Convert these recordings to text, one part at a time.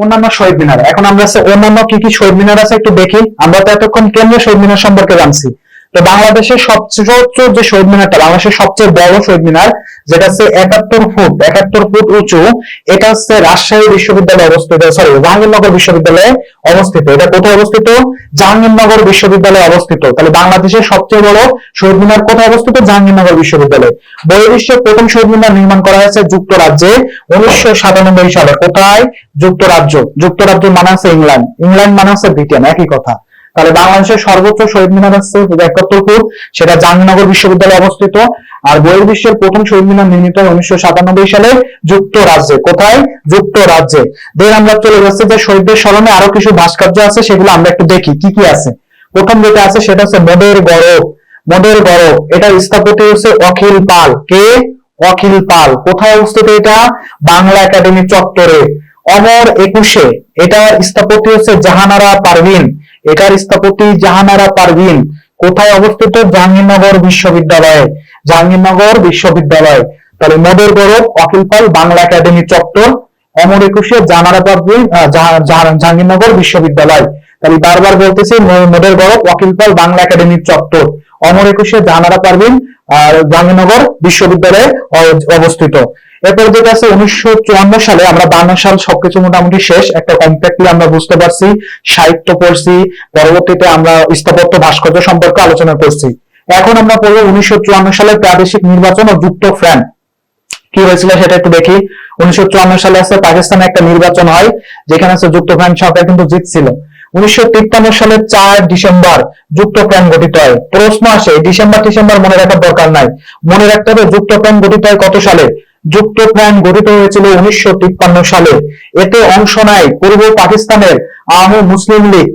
অন্যান্য শহীদ মিনার। এখন আমরা অন্যান্য কি কি শহীদ মিনার আছে একটু দেখি। আমরা তো এতক্ষণ কেন্দ্রীয় শহীদ মিনার সম্পর্কে জানছি। তো বাংলাদেশের সবচেয়ে যে শহীদ মিনারটা, বাংলাদেশের সবচেয়ে বড় শহীদ মিনার, যেটা হচ্ছে 71 ফুট উঁচু, এটা হচ্ছে রাজশাহী বিশ্ববিদ্যালয়ে অবস্থিত, সরি জাহাঙ্গীরনগর বিশ্ববিদ্যালয়ে অবস্থিত। এটা কোথায় অবস্থিত? জাহাঙ্গীরনগর বিশ্ববিদ্যালয়ে অবস্থিত। তাহলে বাংলাদেশের সবচেয়ে বড় শহীদ মিনার কোথায় অবস্থিত? জাহাঙ্গীরনগর বিশ্ববিদ্যালয়ে। বহির্বিশ্বের প্রথম শহীদ মিনার নির্মাণ করা হয়েছে যুক্তরাজ্যে 1997 সালে। কোথায়? যুক্তরাজ্য। যুক্তরাজ্য মানে আছে ইংল্যান্ড, ইংল্যান্ড মানে আছে ব্রিটেন, একই কথা। তাহলে বাংলাদেশের সর্বোচ্চ শহীদ মিনার হচ্ছে 71 ফুট, সেটা জাহাঙ্গীরনগর বিশ্ববিদ্যালয়ে অবস্থিত। আর বহির্বিশ্বের প্রথম শহীদ মিনার নির্মিত হয় 1997 সালে যুক্তরাজ্যে। কোথায়? যুক্তরাজ্যে। দেন আমরা চলে যাচ্ছি যে শহীদদের স্মরণে আরো কিছু ভাস্কর্য আছে, সেগুলো আমরা একটু দেখি কি কি আছে। প্রথম যেটা আছে সেটা হচ্ছে মোদের গড়ব। মোদের গড়ব, এটা স্থপতি হচ্ছে অখিল পাল। কে? অখিল পাল। কোথায় অবস্থিত এটা? বাংলা একাডেমি চত্বরে। অমর 21, এটার স্থপতি হচ্ছে জাহানারা পারভিন। এটার স্থপতি জাহানারা পারভিন। কোথায় অবস্থিত? জাহাঙ্গীরনগর বিশ্ববিদ্যালয়ে। জাহাঙ্গীরনগর বিশ্ববিদ্যালয়। তাহলে মোদের গৌরব অখিল পাল, বাংলা একাডেমি চত্বর। অমর 21 জাহানারা পারভিন, জাহাঙ্গীরনগর বিশ্ববিদ্যালয়। তাহলে বারবার বলতেছি, মোদের গৌরব অখিল পাল, বাংলা একাডেমি চত্বর। অমর 21 জাহানারা পারভিন আর জাহাঙ্গীরনগর বিশ্ববিদ্যালয়ে অবস্থিত। এরপর যেটা আছে 1954 সালে, আমরা 52 সাল সবকিছু মোটামুটি শেষ, একটা কমপ্লিটলি আমরা বুঝতে পারছি, সাহিত্য পড়ছি, পরবর্তীতে আমরা স্থাপত্য ভাস্কর্য সম্পর্কে আলোচনা করছি। এখন আমরা পড়বো 1954 সালের প্রাদেশিক নির্বাচন ও যুক্তফ্রন্ট কি হয়েছিল সেটা একটু দেখি। 1954 সালে আছে পাকিস্তানে একটা নির্বাচন হয়, যেখানে আছে যুক্তফ্রন্ট সরকার কিন্তু জিতছিল। 1953 সালের 4 ডিসেম্বর যুক্তফ্রন্ট গঠিত হয়। প্রশ্ন আসে, ডিসেম্বর মনে রাখার দরকার নাই, মনে রাখতে হবে যুক্তফ্রন্ট গঠিত হয় কত সালে। যুক্তফ্রন্ট গঠিত হয়েছিল 1953 সালে। এতে অংশ নেয় পূর্ব পাকিস্তানের আওয়ামী মুসলিম লীগ,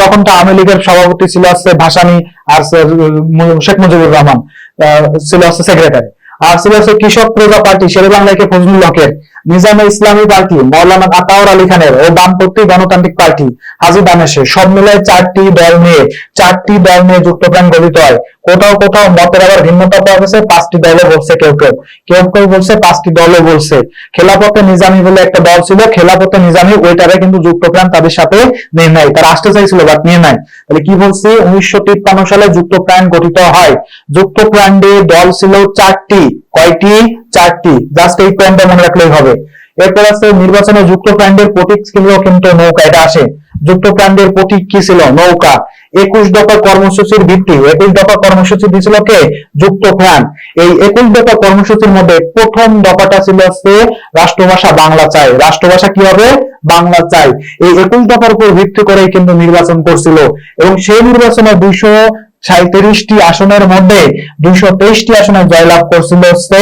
তখন তো আওয়ামী লীগের সভাপতি ছিল হচ্ছে ভাসানী, আর শেখ মুজিবুর রহমান ছিল হচ্ছে সেক্রেটারি, আর ছিল হচ্ছে কৃষক প্রজা পার্টি শেরেবাংলা কে ফজলুল হকের, নিজামে ইসলামী পার্টি মৌলানা আতাউর আলী খানের ও বামপন্থী গণতান্ত্রিক পার্টি হাজী দানেশের, সব মিলায় 4টি দল নিয়ে যুক্তফ্রন্ট গঠিত হয়। কোথাও কোথাও মতের আবার ভিন্নতা পাওয়া গেছে, 5টি দলও বলছে, কেউ বলছে 5টি দলও বলছে। খেলাফতে নিজামী বলে একটা দল ছিল, খেলাফতে নিজামী, ওইটারে কিন্তু যুক্তফ্রন্ট তাদের সাথে নিয়ে নেয়, তারা আসতে চাইছিল বাট নিয়ে নেয়। তাহলে কি বলছি, 1953 সালে যুক্তফ্রন্ট গঠিত হয়। যুক্তফ্রন্টে দল ছিল 4টি। কয়টি? 4টি। জাস্ট এই পয়েন্টটা মনে রাখলেই হবে। এরপর আছে নির্বাচনে যুক্তফ্রন্টের প্রতীক ছিল কিন্তু নৌকা, এটা আসে। যুক্তফ্রন্টের প্রতীক কি ছিল? নৌকা। 21 দফা কর্মসূচির ভিত্তি, 21 দফা কর্মসূচি দিয়েছিল কে? যুক্তফ্রন্ট। এই 21 দফা কর্মসূচির মধ্যে প্রথম দফাটা ছিল হচ্ছে রাষ্ট্রভাষা বাংলা চাই। রাষ্ট্রভাষা কি হবে? বাংলা চাই। এই 21 দফার উপর ভিত্তি করেই কিন্তু নির্বাচন করছিল, এবং সেই নির্বাচনে 237টি আসনের মধ্যে 223টি আসনে জয়লাভ করছিল হচ্ছে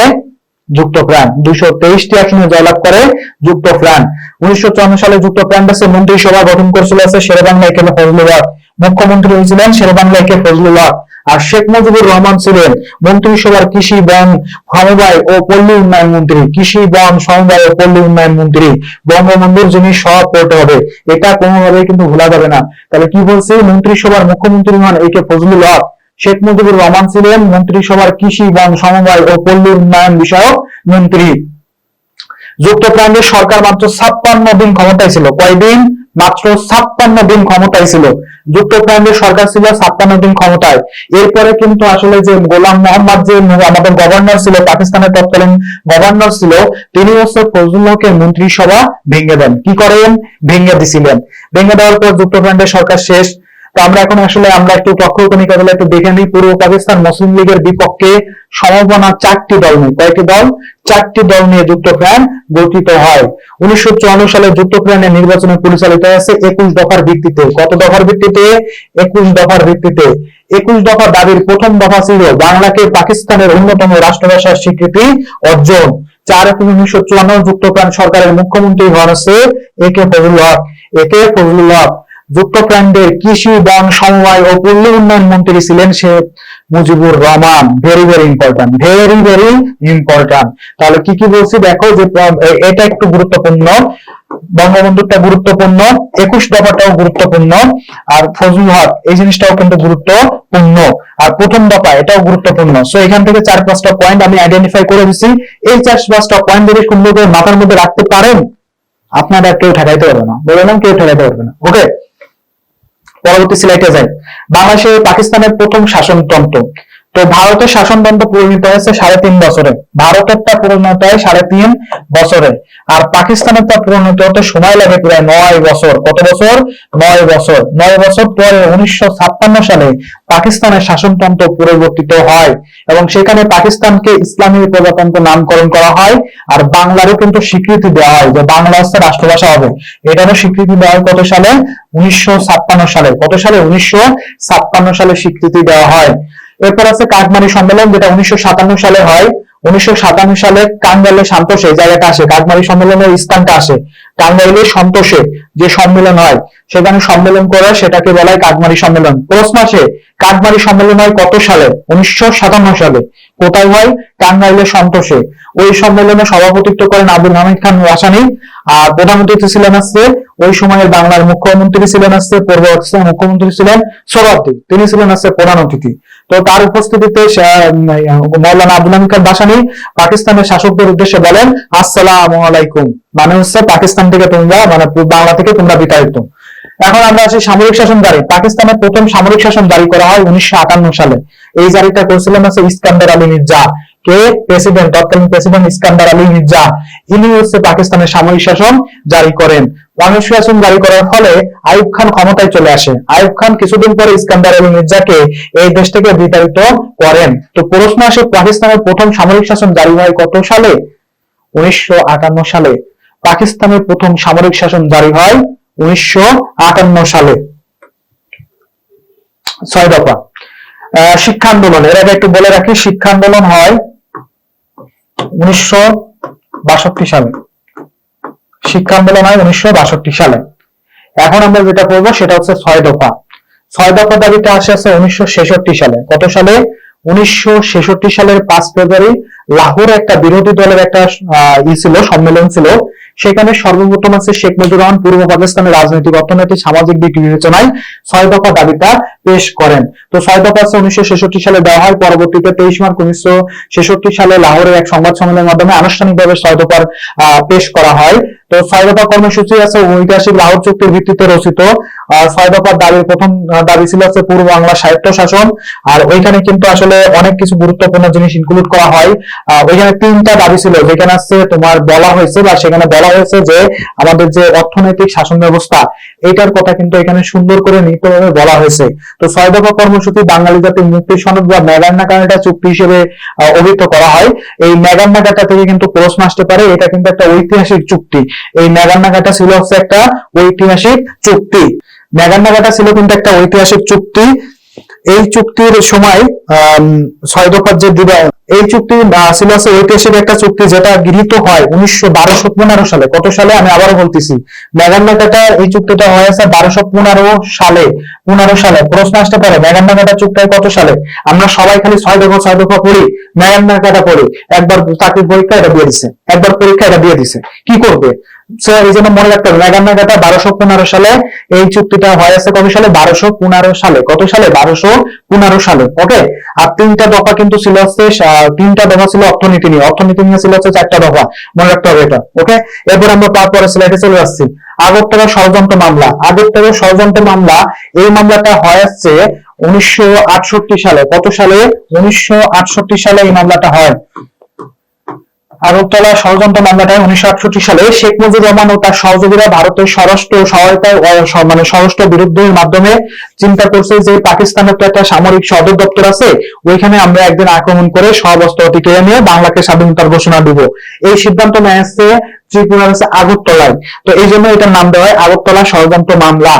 যুক্তফ্রন্ট। 223টি আসনে জয়লাভ করে যুক্তফ্রন্ট। 1954 সালে যুক্তফ্রন্ট মন্ত্রিসভা গঠন করেছিল শেরেবাংলা একে ফজলুল হক। মুখ্যমন্ত্রী হয়েছিলেন শেরেবাংলা একে ফজলুল হক, আর শেখ মুজিবুর রহমান ছিলেন মন্ত্রিসভার কৃষি, বন, সমবায় ও পল্লী উন্নয়ন মন্ত্রী। কৃষি, বন, সমবায় ও পল্লী উন্নয়ন মন্ত্রী বঙ্গবন্ধুর যিনি সব পড়তে হবে, এটা কোনোভাবেই কিন্তু ভোলা যাবে না। তাহলে কি বলছি, মন্ত্রিসভার মুখ্যমন্ত্রী হন একে ফজলুল হক, শেখ মুজিবুর রহমান ছিলেন মন্ত্রিসভার কৃষি, বন, সমবায় ও পল্লী উন্নয়ন বিষয়ক মন্ত্রী। যুক্তফ্রন্টের সরকার মাত্র 56 দিন ক্ষমতায় ছিল। কয়দিন? মাত্র 56 দিন ক্ষমতায় ছিল। যুক্তফ্রন্টের সরকার ছিল 56 দিন ক্ষমতায়। এরপরে কিন্তু আসলে যে গোলাম মোহাম্মদ, যে আমাদের গভর্নর ছিল, পাকিস্তানের তৎকালীন গভর্নর ছিল, তিনি হচ্ছে ফজলুল হকের মন্ত্রিসভা ভেঙে দেন। কি করেন? ভেঙে দিছিলেন। ভেঙে দেওয়ার পর যুক্তফ্রন্টের সরকার শেষ। তো আমরা এখন আসলে আমরা একটু প্রক্ষৌকণিকা গুলো একটু দেখে নিই। পূর্ব পাকিস্তান মুসলিম লীগের বিপক্ষে সমবেত 4টি দল নিয়ে, কয়েকটি দল? 4টি দল নিয়ে যুক্তফ্রন্ট গঠিত হয়। 1954 সালে যুক্তফ্রন্টের নির্বাচনে পরিচালিত হয়েছে 21 দফার ভিত্তিতে। কত দফার ভিত্তিতে? 21 দফার ভিত্তিতে। 21 দফা দাবির প্রথম দফা ছিল বাংলাকে পাকিস্তানের অন্যতম রাষ্ট্রভাষার স্বীকৃতি অর্জন। 4 এপ্রিল 1954 যুক্তফ্রন্ট সরকারের মুখ্যমন্ত্রী হন হচ্ছে একে ফজলুল হক। যুক্তফ্রন্টের কৃষি, বন, সমবায় ও পল্লী উন্নয়ন মন্ত্রী ছিলেন শেখ মুজিবুর রহমান। Very important. তাহলে কি কি বলছি দেখো, যে এটা একটু গুরুত্বপূর্ণ, বঙ্গবন্ধুটা গুরুত্বপূর্ণ, 21 দফাটাও গুরুত্বপূর্ণ, আর ফজলুল হক এই জিনিসটাও কিন্তু গুরুত্বপূর্ণ, আর প্রথম দফা এটাও গুরুত্বপূর্ণ। সো এখান থেকে 4-5টা পয়েন্ট আমি আইডেন্টিফাই করে দিচ্ছি। এই 4-5টা পয়েন্ট যদি সুন্দর করে মাথার মধ্যে রাখতে পারেন, আপনারা কেউ ঠেকাইতে পারবে না, বললাম কেউ ঠেকাইতে পারবে না। ওকে, পরবর্তী স্লাইডে যাই। বাংলাদেশে পাকিস্তানের প্রথম শাসনতন্ত্র। তো ভারতের শাসনতন্ত্র পরিণত হয়েছে 3.5 বছরে, ভারতেরটা পরিণত হয় 3.5 বছরে, আর পাকিস্তানের তা পরিণত হতে সময় লাগে প্রায় 9 বছর। কত বছর? 9 বছর। 9 বছর পরে 1956 সালে পাকিস্তানের শাসনতন্ত্র পরিবর্তিত হয় এবং সেখানে পাকিস্তানকে ইসলামী প্রজাতন্ত্র নামকরণ করা হয়, আর বাংলারও কিন্তু স্বীকৃতি দেওয়া হয় যে বাংলা হচ্ছে রাষ্ট্রভাষা হবে। এটারও স্বীকৃতি দেওয়া হয় কত সালে? 1956 সালে। কত সালে? 1956 সালে স্বীকৃতি দেওয়া হয়। এরপর আছে কাকমারি সম্মেলন, যেটা 1957 সালে হয়। 1957 সালে টাঙ্গাইলে সান্তোষে এই জায়গাটা আসে, কাকমারি সম্মেলনের স্থানটা আসে টাঙ্গাইলে সন্তোষে যে সম্মেলন হয়, সেখানে সম্মেলন করে সেটাকে বলা হয় কাকমারি সম্মেলন। প্রশ্ন আসে কাকমারি সম্মেলন হয় কত সালে? 1957 সালে। কোথায় হয়? টাঙ্গাইলে সন্তোষে। ওই সম্মেলনে সভাপতিত্ব করেন আবুল হামিদ খান ভাসানী, আর প্রধান অতিথি ছিলেন আসছে ওই সময়ের বাংলার মুখ্যমন্ত্রী ছিলেন আসছে পূর্ব মুখ্যমন্ত্রী ছিলেন সোহরাওয়ার্দী, তিনি ছিলেন আসছে প্রধান অতিথি। তো তার উপস্থিতিতে মৌলানা আবুল হামিদ খান ভাসানী পাকিস্তানের শাসকদের উদ্দেশ্যে বলেন আসসালামু আলাইকুম, মানে হচ্ছে পাকিস্তান থেকে তোমরা, মানে বাংলা থেকে তোমরা বিতাড়িত। এখন আমরা আসি সামরিক শাসন জারি। পাকিস্তানের প্রথম সামরিক শাসন জারি করা হয় 1958 সালে। এই জারিটা করেছিলেন আছে ইস্কান্দার আলী মির্জা। কে? প্রেসিডেন্ট, তৎকালীন প্রেসিডেন্ট ইস্কান্দার আলী মির্জা। ইনি হচ্ছে পাকিস্তানের সামরিক শাসন জারি করেন। সামরিক শাসন জারি করার ফলে আইয়ুব খান ক্ষমতায় চলে আসে। আইয়ুব খান কিছুদিন পরে ইস্কান্দার আলী মির্জাকে এই দেশ থেকে বিতাড়িত করেন। তো প্রশ্ন আসে পাকিস্তানের প্রথম সামরিক শাসন জারি হয় কত সালে? 1958 সালে। পাকিস্তানের প্রথম সামরিক শাসন জারি হয় 1958 সালে। 6 দফা। শিক্ষা আন্দোলন, এর আগে একটু বলে রাখি, শিক্ষা আন্দোলন হয় 1962 সালে। শিক্ষা আন্দোলন হয় 1962 সালে। এখন আমরা যেটা করবো সেটা হচ্ছে 6 দফা। 6 দফা দাবিটা আসে 1966 সালে। কত সালে? 1966 সালের 5 ফেব্রুয়ারি লাহোরে একটা বিরোধী দলের একটা সম্মেলন ছিল। সেখানে সর্বপ্রথম আছে শেখ মুজিবুর রহমান পূর্ব পাকিস্তানের রাজনৈতিক, অর্থনৈতিক, সামাজিক দিক বিবেচনায় 6 দফা দাবিটা পেশ করেন। তো 6 দফা 1966 সালে দেওয়া হয়। পরবর্তীতে 23 মার্চ 1966 সালে লাহোরের এক সংবাদ সম্মেলনের মাধ্যমে আনুষ্ঠানিকভাবে 6 দফার পেশ করা হয়। তো 6 দফা কর্মসূচি আছে ঐতিহাসিক লাহোর চুক্তির ভিত্তিতে রচিত। 6 দফার দাবির প্রথম দাবি ছিল হচ্ছে পূর্ব বাংলা সাহিত্য শাসন, আর ওইখানে কিন্তু আসলে অনেক কিছু গুরুত্বপূর্ণ জিনিস ইনক্লুড করা হয়। ওইখানে 3টা দাবি ছিল, যেখানে আছে তোমার বলা হয়েছে বা সেখানে বলা হয়েছে যে আমাদের যে অর্থনৈতিক শাসন ব্যবস্থা, এইটার কথা কিন্তু এখানে সুন্দর করে নিত্যভাবে বলা হয়েছে। তো 6 দফা কর্মসূচি বাঙালি জাতির মুক্তি সনদ বা ম্যাগনা কার্টা চুক্তি হিসেবে অভিহিত করা হয়। এই ম্যাগনা কার্টা থেকে কিন্তু প্রশ্ন আসতে পারে, এটা কিন্তু একটা ঐতিহাসিক চুক্তি। এই ম্যাগনা কার্টা ছিল হচ্ছে একটা ঐতিহাসিক চুক্তি। ম্যাগনা কার্টা ছিল কিন্তু একটা ঐতিহাসিক চুক্তি। এই চুক্তির সময় 6 দফার যে এই চুক্তি ছিল ঐতিহাসিক একটা চুক্তি, যেটা গৃহীত হয় 1215 সালে। কত সালে? আমি আবারও বলতেছি, ম্যাগনা কার্টা এই চুক্তিটা হয়েছে 1215 সালে। 15 সালে প্রশ্ন আসতে পারে ম্যাগনা কার্টা চুক্তি কত সালে? আমরা সবাই খালি 6 দফা পড়ি, ম্যাগনা কার্টা পড়ি। একবার চাকরির পরীক্ষা এটা দিয়ে দিছে, একবার পরীক্ষা এটা দিয়ে দিছে, কি করবে? এই জন্য মনে রাখতে হবে ম্যাগনা কার্টা 1215 সালে। এই চুক্তিটা হয়েছে কত সালে? 1215 সালে। কত সালে? 1215 সালে। ওকে। আর 3টা দফা কিন্তু ছিল হচ্ছে 3টা দফা ছিল অর্থনীতি নিয়ে। অর্থনীতি নিয়ে ছিল হচ্ছে 4টা দফা, মনে রাখতে হবে এটা। ওকে। এরপর আমরা পরে স্লাইডে চলে যাচ্ছি। আগরতলা ষড়যন্ত্র মামলা। আগরতলা ষড়যন্ত্র মামলা, এই মামলাটা হয়েছে 1968 সালে। কত সালে? 1968 সালে এই মামলাটা হয়। আগরতলা ষড়যন্ত্র মামলাটা 1968 সালে শেখ মুজিবুর রহমান ও তার সহযোগীরা ভারতের স্বরাষ্ট্র সহায়তায় মানে স্বরাষ্ট্র বিরোধের মাধ্যমে চিন্তা করছে যে পাকিস্তানের তো একটা সামরিক সদর দপ্তর আছে, ওইখানে আমরা একদিন আক্রমণ করে সব অস্ত্র কেড়ে নিয়ে বাংলাকে স্বাধীনতার ঘোষণা দিব। এই সিদ্ধান্ত নেয় আসছে ত্রিপুরার আগরতলায়। তো এই জন্য এটার নাম দেওয়া হয় আগরতলা ষড়যন্ত্র মামলা।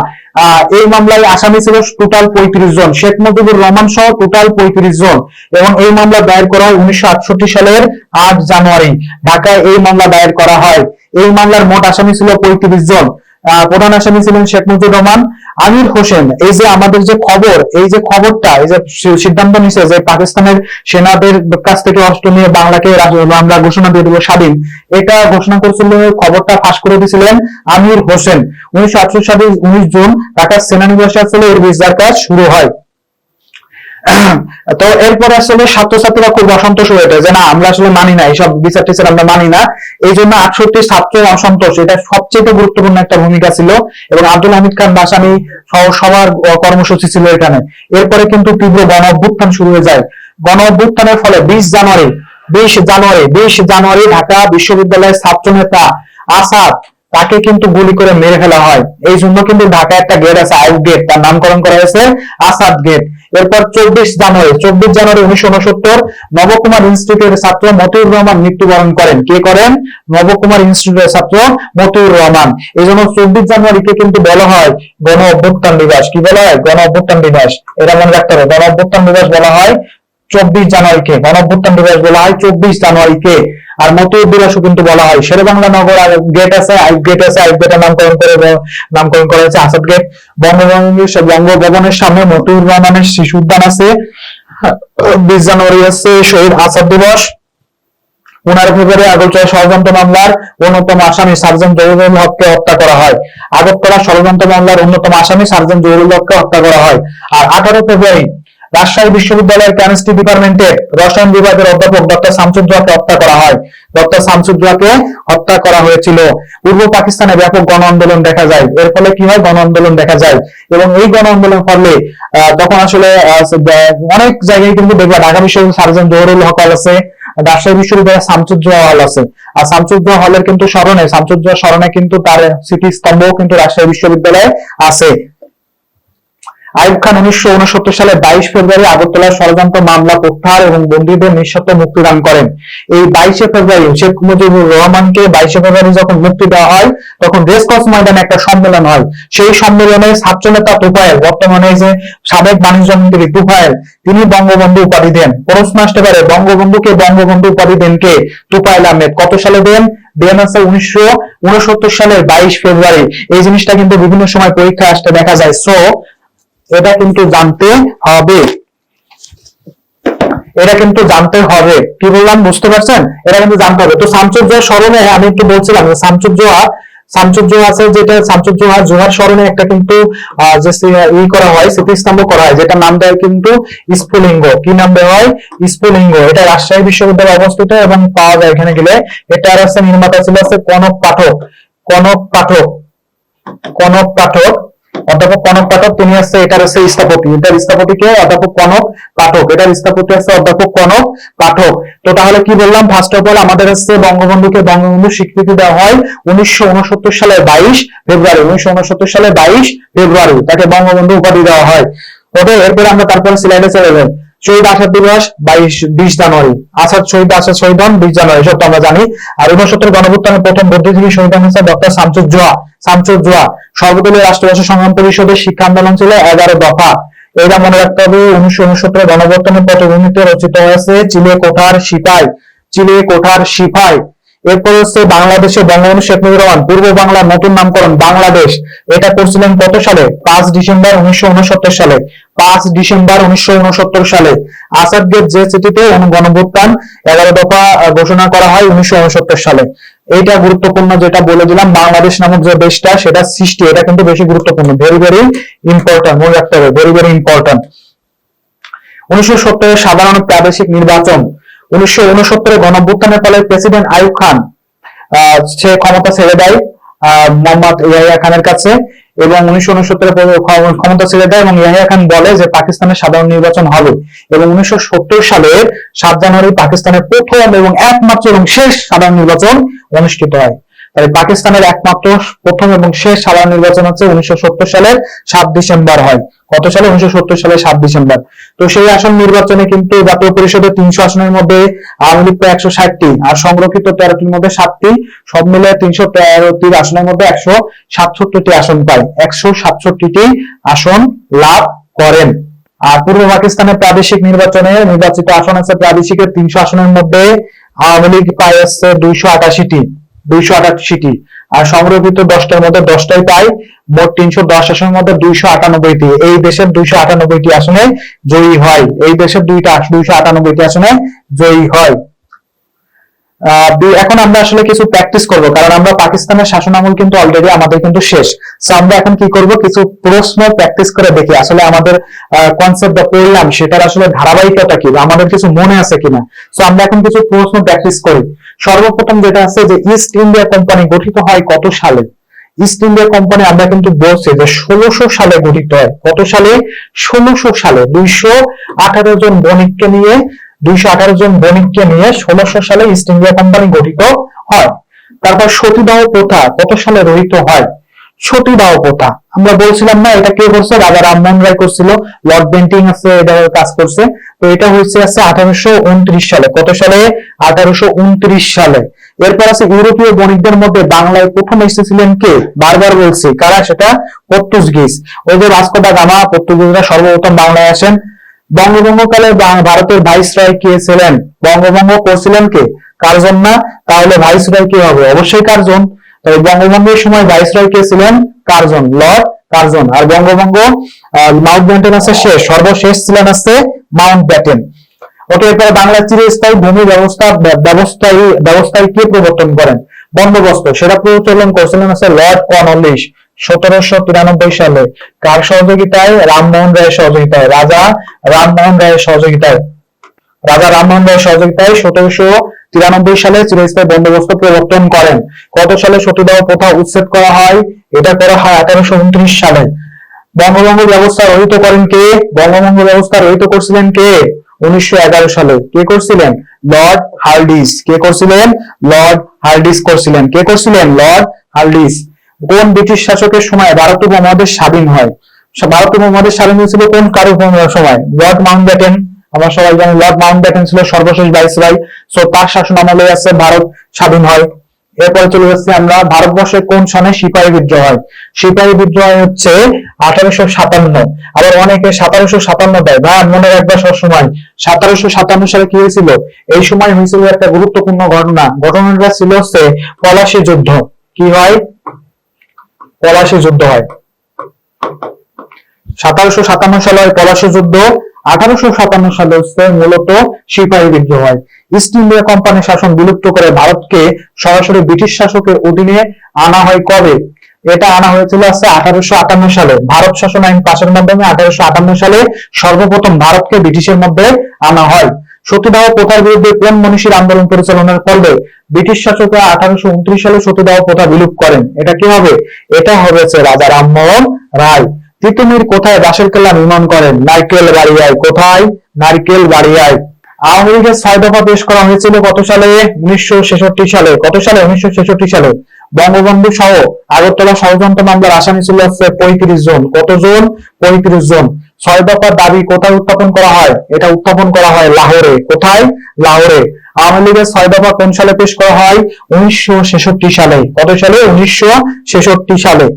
এই মামলায় আসামি ছিল টোটাল 35 জন, শেখ মুজিবুর রহমান সহ টোটাল 35 জন। এবং এই মামলা দায়ের করা হয় 1968 সালের 8 জানুয়ারি ঢাকায় এই মামলা দায়ের করা হয়। এই মামলার মোট আসামি ছিল 35 জন। প্রধান আসামি ছিলেন শেখ মুজিবুর রহমান, আমির হোসেন। এই যে আমাদের যে খবর, এই যে খবরটা, এই যে সিদ্ধান্ত নিছে যে পাকিস্তানের সেনাদের কাছ থেকে অস্ত্র নিয়ে বাংলাকে আমরা ঘোষণা দিয়ে দেবো স্বাধীন, এটা ঘোষণা করেছিল, খবরটা ফাঁস করে দিয়েছিলেন আমির হোসেন। 1968 সালে 19 জুন ঢাকার সেনানিবাসে আসলে এর বিচার কাজ শুরু হয়। তো এরপরে আসলে ছাত্রছাত্রীরা খুব অসন্তোষ হয়ে ওঠে যে না, আমরা আসলে মানি না এইসব বিচার টিচার, আমরা মানি না। এই জন্য 68 ছাত্রের অসন্তোষ, এটা সবচেয়ে গুরুত্বপূর্ণ একটা ভূমিকা ছিল, এবং আব্দুল হামিদ খান ভাসানী সবার কর্মসূচি ছিল এখানে। এরপরে কিন্তু তীব্র গণ অভ্যুত্থান শুরু হয়ে যায়। গণ অভ্যুত্থানের ফলে 20 জানুয়ারি ঢাকা বিশ্ববিদ্যালয়ের ছাত্র নেতা আসাদ, তাকে কিন্তু গুলি করে মেরে ফেলা হয়। এই জন্য কিন্তু ঢাকা একটা গেট আছে, আইব গেট, তার নামকরণ করা হয়েছে আসাদ গেট। এরপর 24 জানুয়ারি 1969 নবকুমার ইনস্টিটিউটের ছাত্র মতিউর রহমান মৃত্যুবরণ করেন। কে করেন? নবকুমার ইনস্টিটিউটের ছাত্র মতিউর রহমান। এই জন্য 24 জানুয়ারিকে কিন্তু বলা হয় গণ অভ্যুত্থান দিবস। কি বলা হয়? গণ অভ্যুত্থান দিবস। এটা মনে রাখতে হবে, গণ অভ্যুত্থান দিবস বলা হয় 24 জানুয়ারিকে, গণ অভ্যুত্থান দিবস বলা হয় 24 জানুয়ারিকে। আর মতিউর দিবসও কিন্তু বলা হয়। শেরেবাংলা নগর আর গেট আছে, আইব গেট আছে, আইব গেটের নামকরণ করা হয়েছে আসাদ গেট। বঙ্গভবনের সামনে মতিউর রহমানের শিশু উদ্যান আছে। 20 জানুয়ারি আছে শহীদ আসাদ দিবস। 15 ফেব্রুয়ারি আগরতলা ষড়যন্ত্র মামলার অন্যতম আসামি সার্জেন্ট জহুরুল হককে হত্যা করা হয়। আগরতলা ষড়যন্ত্র মামলার অন্যতম আসামি সার্জেন্ট জহুরুল হককে হত্যা করা হয়। আর 18 ফেব্রুয়ারি রাজশাহী বিশ্ববিদ্যালয়ের কেমিস্ট্রি ডিপার্টমেন্টের রসায়ন বিভাগের অধ্যাপক ডক্টর শামসুজ্জোহাকে হত্যা করা হয়। ডক্টর শামসুজ্জোহাকে হত্যা করা হয়েছিল। পূর্ব পাকিস্তানে ব্যাপক গণ আন্দোলন দেখা যায়। এর ফলে কি হয়? গণ আন্দোলন দেখা যায়। এবং এই গণ আন্দোলন ফলে তখন আসলে অনেক জায়গায় কিন্তু দেখবা ঢাকা বিশ্ববিদ্যালয়ের সার্জেন্ট জহুরুল হক হল আছে, রাজশাহী বিশ্ববিদ্যালয়ের শামসুজ্জোহা হল আছে। আর শামসুজ্জোহা হলের কিন্তু শামসুজ্জোহা স্মরণে কিন্তু তার স্মৃতিস্তম্ভও কিন্তু রাজশাহী বিশ্ববিদ্যালয়ে আছে। আইয়ুব খান 1969 সালে 22 ফেব্রুয়ারি আগরতলার ষড়যন্ত্র মামলা প্রত্যাহার এবং বন্দীদের নিঃশর্ত মুক্তিদান করেন। এই 22 ফেব্রুয়ারি শেখ মুজিবুর রহমানকে 22 ফেব্রুয়ারি যখন মুক্তি দেওয়া হয়, তখন রেসকোর্স ময়দানে একটা সম্মেলন হয়। সেই সম্মেলনে ছাত্রনেতা তুফায়েল, বর্তমানে যে সাবেক বাণিজ্য মন্ত্রী তুফায়েল, তিনি বঙ্গবন্ধু উপাধি দেন। প্রশ্ন আসতে পারে বঙ্গবন্ধুকে বঙ্গবন্ধু উপাধি দেন কে? তুফায়েল আহমেদ। কত সালে দেন? 1969 সালের 22 ফেব্রুয়ারি। এই জিনিসটা কিন্তু বিভিন্ন সময় পরীক্ষা আসতে দেখা যায়। সো এটা কিন্তু জানতে হবে, কি বললাম বুঝতে পারছেন? এটা কিন্তু জানতে হবে। তো শামসুজ্জোহার স্মরণে আমি একটু বলছিলাম যে শামসুজ্জোহা আছে, যেটা জোহার স্মরণে একটা কিন্তু করা হয়, স্মৃতিস্তম্ভ করা হয়, যেটা নাম দেয় কিন্তু স্ফুলিঙ্গ। কি নাম দেওয়া হয়? স্ফুলিঙ্গ। এটা রাজশাহী বিশ্ববিদ্যালয়ে অবস্থিত এবং পাওয়া যায় এখানে গেলে। এটার আছে নির্মাতা ছিল কনক পাঠক অধ্যাপক কনক পাঠক, তিনি আছে এটার আছে স্থপতি। এটার স্থপতিকে অধ্যাপক কনক পাঠক, এটার স্থপতি আছে অধ্যাপক কনক পাঠক। তো তাহলে কি বললাম? ফার্স্ট অফ অল আমাদের হচ্ছে বঙ্গবন্ধুকে বঙ্গবন্ধু স্বীকৃতি দেওয়া হয় 1969 সালে 22 ফেব্রুয়ারি। 1969 সালে 22 ফেব্রুয়ারি তাকে বঙ্গবন্ধু উপাধি দেওয়া হয়। তবে এরপরে আমরা তারপরে স্লাইডে চলে যাই। শহীদ আসাদ দিবস 20 জানুয়ারি। শহীদ হন 20 জানুয়ারি, সব তো আমরা জানি। আর 69 গণঅভ্যুত্থানের প্রথম বুদ্ধিজীবী শহীদ হয়েছে ডক্টর শামসুজ্জোহা। সর্বদলীয় রাষ্ট্রভাষা সংগ্রাম পরিষদের শিক্ষা আন্দোলন ছিল 11 দফা। এটা মনে রাখতে হবে। 1969 গণঅভ্যুত্থানের পটভূমিতে রচিত হয়েছে চিলে কোঠার সিপাই। এরপর হচ্ছে বাংলাদেশে বঙ্গবন্ধু শেখ মুজিবুর রহমান পূর্ব বাংলার নতুন নামকরণ বাংলাদেশ, এটা করছিলেন কত সালে? 5 ডিসেম্বর 1969 সালে। 5 ডিসেম্বর 1969 সালে আসাদ গেট যে চিঠিতে গণঅভ্যুত্থান 11 দফা ঘোষণা করা হয় 1969 সালে। এইটা গুরুত্বপূর্ণ, যেটা বলে দিলাম বাংলাদেশ নামক যে দেশটা সেটা সৃষ্টি, এটা কিন্তু বেশি গুরুত্বপূর্ণ, ভেরি ভেরি ইম্পর্টেন্ট, মনে রাখতে হবে, ভেরি ভেরি ইম্পর্টেন্ট। 1970 সাধারণ প্রাদেশিক নির্বাচন। 1969 গণঅভ্যুত্থানের ফলে প্রেসিডেন্ট আইয়ুব খান সে ক্ষমতা ছেড়ে দেয় মোহাম্মদ ইয়াহিয়া খানের কাছে, এবং 1969 ক্ষমতা ছেড়ে দেয়, এবং ইয়াহিয়া খান বলে যে পাকিস্তানের সাধারণ নির্বাচন হবে। এবং 1970 সালের 7 জানুয়ারি পাকিস্তানের প্রথম এবং একমাত্র এবং শেষ সাধারণ নির্বাচন অনুষ্ঠিত হয়। তাই পাকিস্তানের একমাত্র প্রথম এবং শেষ সাধারণ নির্বাচন হচ্ছে 1970 সালের 7 ডিসেম্বর হয়। কত সালে? 1970 সালের 7 ডিসেম্বর। তো সেই আসন নির্বাচনে কিন্তু জাতীয় পরিষদের 300 আসনের মধ্যে আওয়ামী লীগ 160টি, আর সংরক্ষিত 13টির মধ্যে 7টি, সব মিলে 313টি আসনের মধ্যে 167টি আসন পায়। 167টি আসন লাভ করেন। আর পূর্ব পাকিস্তানের প্রাদেশিক নির্বাচনে নির্বাচিত আসন আছে প্রাদেশিকের 300 আসনের মধ্যে আওয়ামী লীগ পায় হচ্ছে 288টি, আর সংরক্ষিত 10টার মধ্যে 10টাই পায়। মোট 310 আসনের মধ্যে 298টি, এই দেশের 298টি আসনে জয়ী হয়। এই দেশের 298টি আসনে জয়ী হয়। এখন আমরা আসলে কিছু প্র্যাকটিস করব, কারণ আমরা পাকিস্তানের শাসন আমল কিন্তু অলরেডি আমাদের কিন্তু শেষ। সো আমরা এখন কি করব, কিছু প্রশ্ন প্র্যাকটিস করে দেখি আসলে আমাদের কনসেপ্ট পড়লাম সেটার আসলে ধারাবাহিকতা কি, আমাদের কিছু মনে আছে কিনা। সো আমরা এখন কিছু প্রশ্ন প্র্যাকটিস করি। সর্বপ্রথম যেটা আছে যে ইস্ট ইন্ডিয়া কোম্পানি গঠিত হয় কত সালে? ইস্ট ইন্ডিয়া কোম্পানি আমরা কিন্তু বলছি যে 1600 সালে গঠিত হয়। কত সালে? 1600 সালে। 218 জন বণিককে নিয়ে 1600 সালে ইস্ট ইন্ডিয়া কোম্পানি গঠিত হয়। তারপর সতীদাহ প্রথা কত সালে রহিত হয়? সতীদাহ প্রথা আমরা বলছিলাম না, এটা কে করছে? রাজা রামমোহন রায় করছিল। লর্ড বেন্টিং আছে এটা কাজ করছে। তো এটা হচ্ছে 1829 সালে। কত সালে? 1829 সালে। এরপর আছে ইউরোপীয় বণিকদের মধ্যে বাংলায় প্রথম এসেছিলেন কে? বারবার বলছি কারা, সেটা পর্তুগিজ। ওই যে ভাস্কো দা গামা, পর্তুগিজরা সর্বপ্রথম বাংলায় আসেন। বঙ্গভঙ্গকালে ভারতের ভাইসরয় কে ছিলেন? বঙ্গভঙ্গ করছিলেন কে? কার্জন না? তাহলে ভাইসরয় কে হবে? অবশ্যই কার্জন। তবে বঙ্গভঙ্গের সময় ভাইসরয় কে ছিলেন? Curzon, Lord Curzon. আর বঙ্গভঙ্গ মাউন্ট ব্যাটেন আছে শেষ, সর্বশেষ ছিলেন আছে মাউন্ট ব্যাটেন। ওকে, এরপরে বাংলার চিরস্থায়ী ভূমি ব্যবস্থায় কে প্রবর্তন করেন? বন্দোবস্ত, সেটা প্রচলন করছিলেন আছে লর্ড কর্নওয়ালিস 1793 সালে। কার সহযোগিতায়? রামমোহন রায়ের সহযোগিতায়। রাজা রামমোহন রায়ের সহযোগিতায় 1793 সালে চিরস্থায়ী বন্দোবস্ত প্রবর্তন করেন। কত সালে সতীদাহ প্রথা উচ্ছেদ করা হয়? এটা করা হয় 1829 সালে। বঙ্গভঙ্গ ব্যবস্থা রহিত করেন কে? বঙ্গভঙ্গ ব্যবস্থা রহিত করছিলেন কে? 1911 সালে। কে করছিলেন? লর্ড হার্ডিস। কে করছিলেন? লর্ড হার্ডিস করছিলেন। কে করছিলেন? লর্ড হার্ডিস। কোন ব্রিটিশ শাসকের সময় ভারত উপমহাদেশ স্বাধীন হয়? ভারত উপমহাদেশ স্বাধীন হয়েছিল কোন কারো সময়? Lord Mount Batten. আমরা সবাই জানি লর্ড মাউন্ট ব্যাটেন ছিল সর্বশেষ ভাইসরয়। সো তার শাসন আমলে আছে ভারত স্বাধীন হয়। এরপরে চলে যাচ্ছি আমরা, ভারতবর্ষে কোন সনে সিপাহী বিদ্রোহ হয়? সিপাহী বিদ্রোহ হচ্ছে 1857। আবার অনেকে 1757 দেয়, ভাই মনে রাখবা সবসময় 1757 সালে কি হয়েছিল? এই সময় হয়েছিল একটা গুরুত্বপূর্ণ ঘটনাটা ছিল হচ্ছে পলাশী যুদ্ধ। কি হয়? পলাশী যুদ্ধ হয় 1757 সালে পলাশী যুদ্ধ। 1857 সালে হচ্ছে মূলত সিপাহী বিদ্রোহ হয়। ইস্ট ইন্ডিয়া কোম্পানির শাসন বিলুপ্ত করে ভারতকে সরাসরি ব্রিটিশ শাসকের অধীনে আনা হয় কবে? এটা আনা হয়েছিল 1858 সালে। ভারত শাসন আইন পাশের মাধ্যমে 1858 সালে সর্বপ্রথম ভারতকে ব্রিটিশের মধ্যে আনা হয়। সতীদাহ প্রথার বিরুদ্ধে কোন মনীষীর আন্দোলন পরিচালনার ফলে ব্রিটিশ শাসকরা 1829 সালে সতীদাহ প্রথা বিলুপ করেন? এটা কি হবে? এটা হবে রাজা রামমোহন রায়। তিতুমির কোথায় বাঁশের কেল্লা নির্মাণ করেন? নারকেল বাড়িয়ায়। কোথায়? নারকেল বাড়িয়ায়। আওয়ামী লীগের 6 দফা পেশ করা হয়েছিল কত সালে? 1966 সালে। কত সালে? 1966 সালে। বঙ্গবন্ধু সহ আগরতলা ষড়যন্ত্র মামলার আসামি ছিল 35 জন। কতজন? 35 জন। 6 দফার দাবি কোথায় উত্থাপন করা হয়? এটা উত্থাপন করা হয় লাহোরে। কোথায়? লাহোরে। আওয়ামী লীগের 6 দফা কোন সালে পেশ করা হয়? 1966 সালে। কত সালে? 1966 সালে।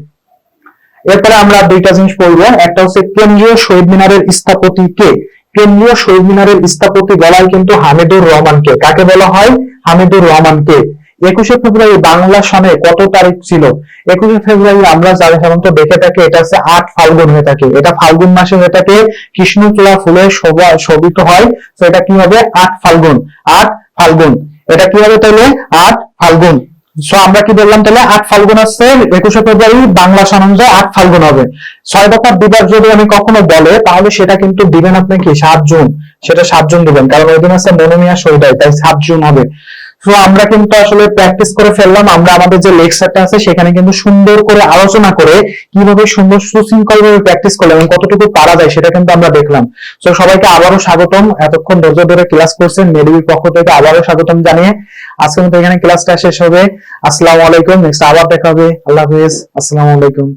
এরপরে আমরা দুইটা জিনিস পড়বো, একটা হচ্ছে কেন্দ্রীয় শহীদ মিনারের স্থপতি কে? কেন্দ্রীয় শহীদ মিনারের স্থপতি বলা হয় কিন্তু হামিদুর রহমানকে। কাকে বলা হয়? হামিদুর রহমানকে। 21শে ফেব্রুয়ারি বাংলা সনে কত তারিখ ছিল? 21শে ফেব্রুয়ারি আমরা সাধারণত দেখে থাকি এটা হচ্ছে 8 ফাল্গুন হয়ে থাকে। এটা ফাল্গুন মাসে হয়ে থাকে, কৃষ্ণচূড়া ফুলে শোভিত হয়। তো এটা কি হবে? 8 ফাল্গুন। 8 ফাল্গুন। এটা কি হবে তাহলে? 8 ফাল্গুন। সো আমরা কি বললাম তাহলে? 8 ফাল্গুন আসছে। 21শে ফেব্রুয়ারি বাংলা সন অনুযায়ী 8 ফাল্গুন হবে। 6 দফার দিবস যদি আমি কখনো বলে তাহলে সেটা কিন্তু দিবেন আপনি কি 7 জুন। সেটা 7 জুন দিবেন, কারণ ওই দিন আছে মনোমিয়া শহীদ হয়, তাই 7 জুন হবে। তো আমরা কিন্তু আসলে প্র্যাকটিস করে ফেললাম। আমরা আমাদের যে লেকচারটা আছে সেখানে কিন্তু সুন্দর করে আলোচনা করে কিভাবে সুন্দর সুশৃঙ্খল ভাবে প্র্যাকটিস করলাম এবং কতটুকু পারা যায় সেটা কিন্তু আমরা দেখলাম। তো সবাইকে আবারও স্বাগতম, এতক্ষণ ধৈর্য ধরে ক্লাস করছেন মেডিবির পক্ষ থেকে আবারও স্বাগতম জানিয়ে আজকের মতো এখানে ক্লাসটা শেষ হবে। আসসালামু আলাইকুম। নেক্সট আবার দেখা হবে। আল্লাহ হাফেজ। আসসালামু আলাইকুম।